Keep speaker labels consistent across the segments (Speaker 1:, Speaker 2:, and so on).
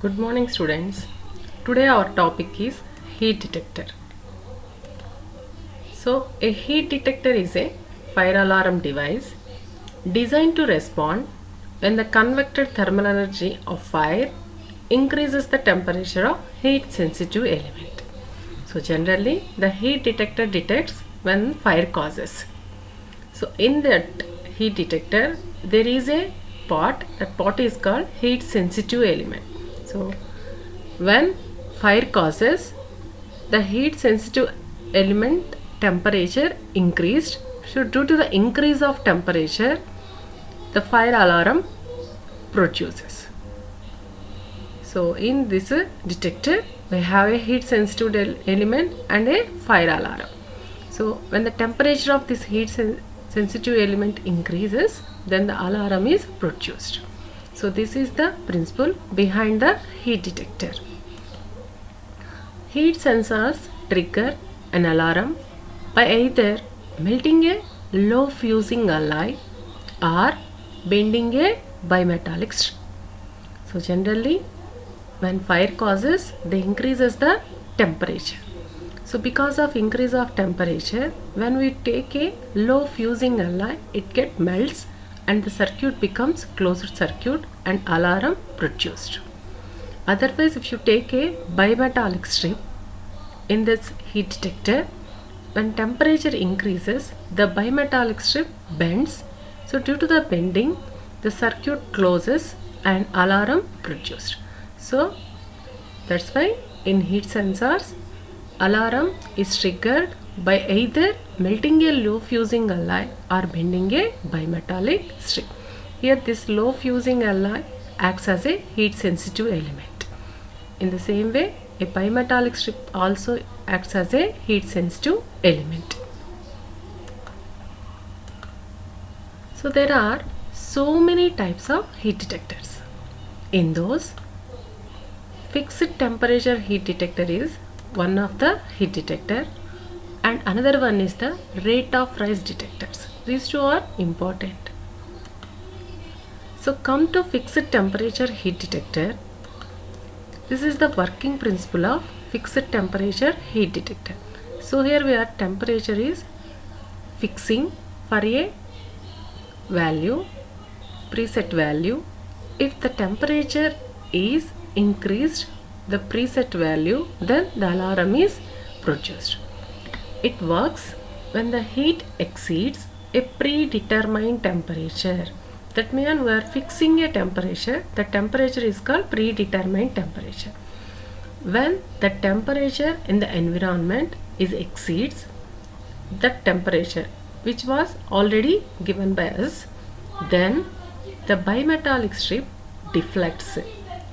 Speaker 1: Good morning students. Today our topic is heat detector. So a heat detector is a fire alarm device designed to respond when the convected thermal energy of fire increases the temperature of heat sensitive element. So generally the heat detector detects when fire causes. So in that heat detector there is a part, that part is called heat sensitive element. So when fire causes, the heat sensitive element temperature increased. So due to the increase of temperature, the fire alarm produces. So in this detector, we have a heat sensitive element and a fire alarm. So when the temperature of this heat sensitive element increases, then the alarm is produced. So this is the principle behind the heat detector. Heat sensors trigger an alarm by either melting a low fusing alloy or bending a bimetallic strip. So generally when fire causes, they increases the temperature. So because of increase of temperature, when we take a low fusing alloy, it get melts and the circuit becomes closed circuit and alarm produced. Otherwise, if you take a bimetallic strip in this heat detector, when temperature increases, the bimetallic strip bends. So due to the bending, the circuit closes and alarm produced. So that's why in heat sensors, alarm is triggered by either melting a low fusing alloy or bending a bimetallic strip. Here this low fusing alloy acts as a heat sensitive element. In the same way, a bimetallic strip also acts as a heat sensitive element. So there are so many types of heat detectors. In those, fixed temperature heat detector is one of the heat detector and another one is the rate of rise detectors. These two are important. So come to fixed temperature heat detector. This is the working principle of fixed temperature heat detector. So here we are, temperature is fixing for a value, preset value. If the temperature is increased the preset value, then the alarm is produced. It works when the heat exceeds a predetermined temperature. That means we are fixing a temperature. The temperature is called predetermined temperature. When the temperature in the environment is exceeds that temperature which was already given by us, then the bimetallic strip deflects.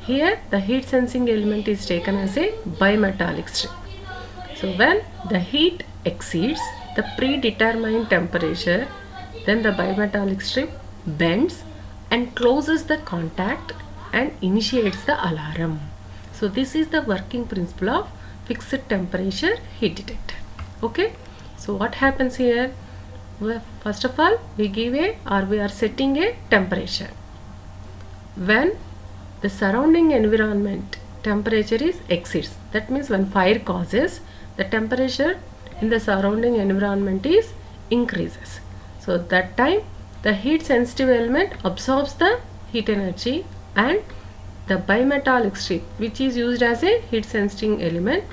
Speaker 1: Here the heat sensing element is taken as a bimetallic strip. So when the heat exceeds the predetermined temperature, then the bimetallic strip bends and closes the contact and initiates the alarm. So this is the working principle of fixed temperature heat detector. Okay. So what happens here? Well, first of all, we are setting a temperature. When the surrounding environment temperature is exceeds, that means when fire causes, the temperature in the surrounding environment is increases. So that time the heat sensitive element absorbs the heat energy and the bimetallic strip, which is used as a heat sensing element,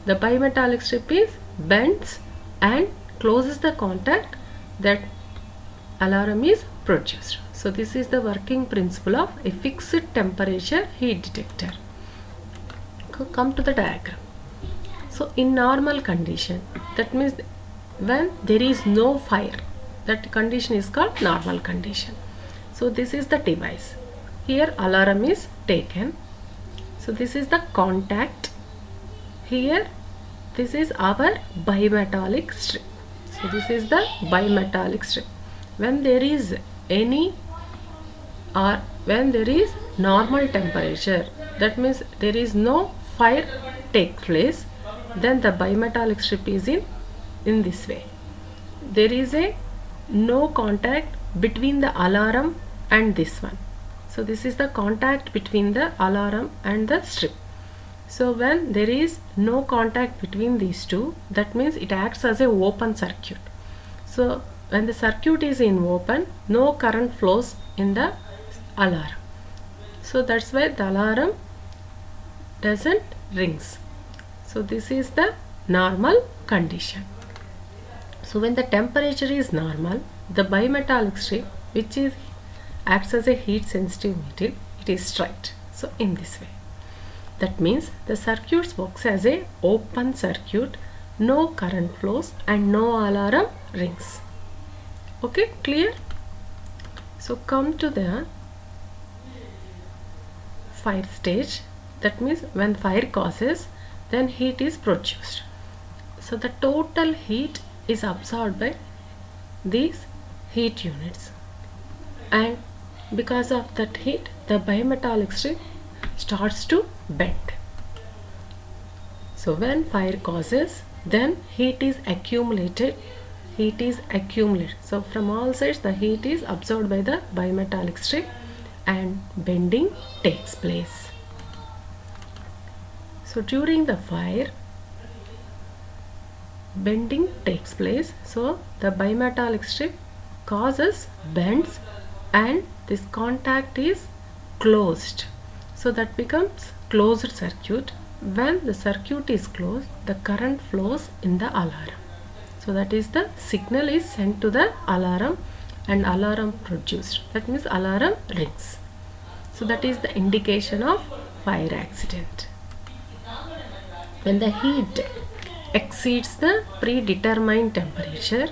Speaker 1: the bimetallic strip is bends and closes the contact, that alarm is produced. So this is the working principle of a fixed temperature heat detector. Come to the diagram. So in normal condition, that means when there is no fire, that condition is called normal condition. So this is the device. Here alarm is taken. So this is the contact. Here this is our bimetallic strip. So this is the bimetallic strip. When there is any or when there is normal temperature, that means there is no fire take place, then the bimetallic strip is in this way. There is a no contact between the alarm and this one. So this is the contact between the alarm and the strip. So when there is no contact between these two, that means it acts as a open circuit. So when the circuit is in open, no current flows in the alarm. So that's why the alarm doesn't rings. So this is the normal condition. So when the temperature is normal, the bimetallic strip, which acts as a heat sensitive metal, it is straight. So in this way. That means the circuit works as a open circuit, no current flows and no alarm rings. Okay, clear? So come to the fire stage. That means when fire causes, then heat is produced. So the total heat is absorbed by these heat units, and because of that heat, the bimetallic strip starts to bend. So when fire causes, then heat is accumulated. So from all sides the heat is absorbed by the bimetallic strip and bending takes place. So during the fire, bending takes place. So the bimetallic strip causes bends and this contact is closed. So that becomes closed circuit. When the circuit is closed, the current flows in the alarm. So that is the signal is sent to the alarm and alarm produced. That means alarm rings. So that is the indication of fire accident. When the heat exceeds the predetermined temperature,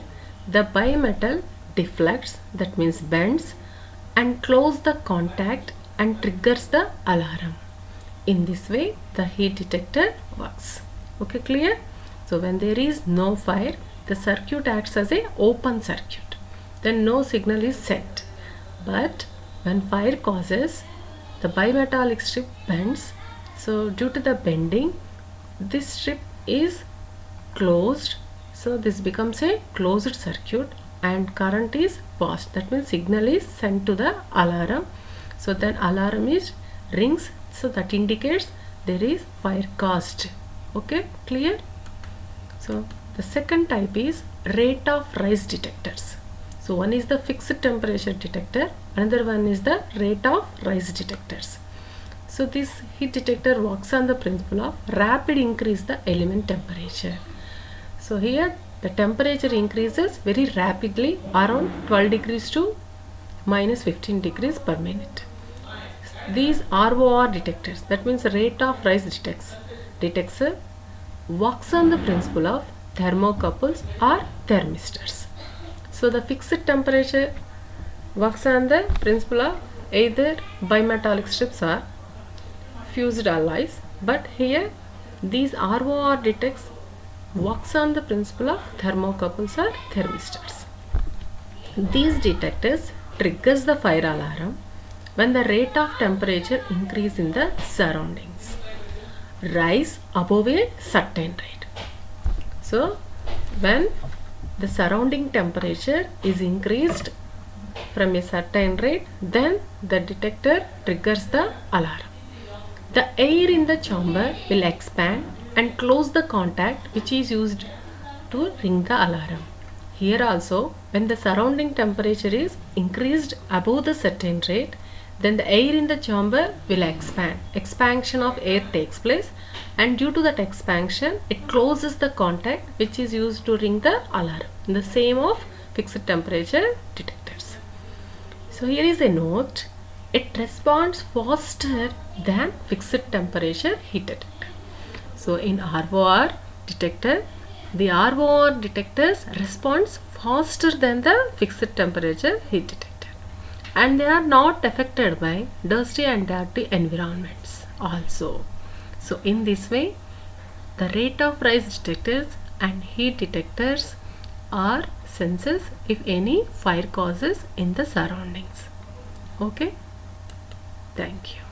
Speaker 1: the bimetal deflects, that means bends, and close the contact and triggers the alarm. In this way the heat detector works. Okay, clear? So when there is no fire, the circuit acts as a open circuit. Then no signal is sent. But when fire causes, the bimetallic strip bends. So due to the bending, this strip is closed. So this becomes a closed circuit and current is passed. That means signal is sent to the alarm. So then alarm is rings. So that indicates there is fire caused. Okay, clear? So the second type is rate of rise detectors. So one is the fixed temperature detector, another one is the rate of rise detectors. So this heat detector works on the principle of rapid increase the element temperature. So here the temperature increases very rapidly, around 12 degrees to minus 15 degrees per minute. These ROR detectors, that means rate of rise detector, works on the principle of thermocouples or thermistors. So the fixed temperature works on the principle of either bimetallic strips or fused alloys, but here these ROR detectors works on the principle of thermocouples or thermistors. These detectors triggers the fire alarm when the rate of temperature increase in the surroundings rise above a certain rate. So when the surrounding temperature is increased from a certain rate, then the detector triggers the alarm. The air in the chamber will expand and close the contact which is used to ring the alarm. Here also, when the surrounding temperature is increased above the certain rate, then the air in the chamber will expand. Expansion of air takes place, and due to that expansion, it closes the contact which is used to ring the alarm. The same of fixed temperature detectors. So here is a note. It responds faster than fixed temperature heat detector. So in ROR detector, the ROR detectors responds faster than the fixed temperature heat detector, and they are not affected by dusty and dirty environments also. So in this way, the rate of rise detectors and heat detectors are senses if any fire causes in the surroundings. Okay, thank you.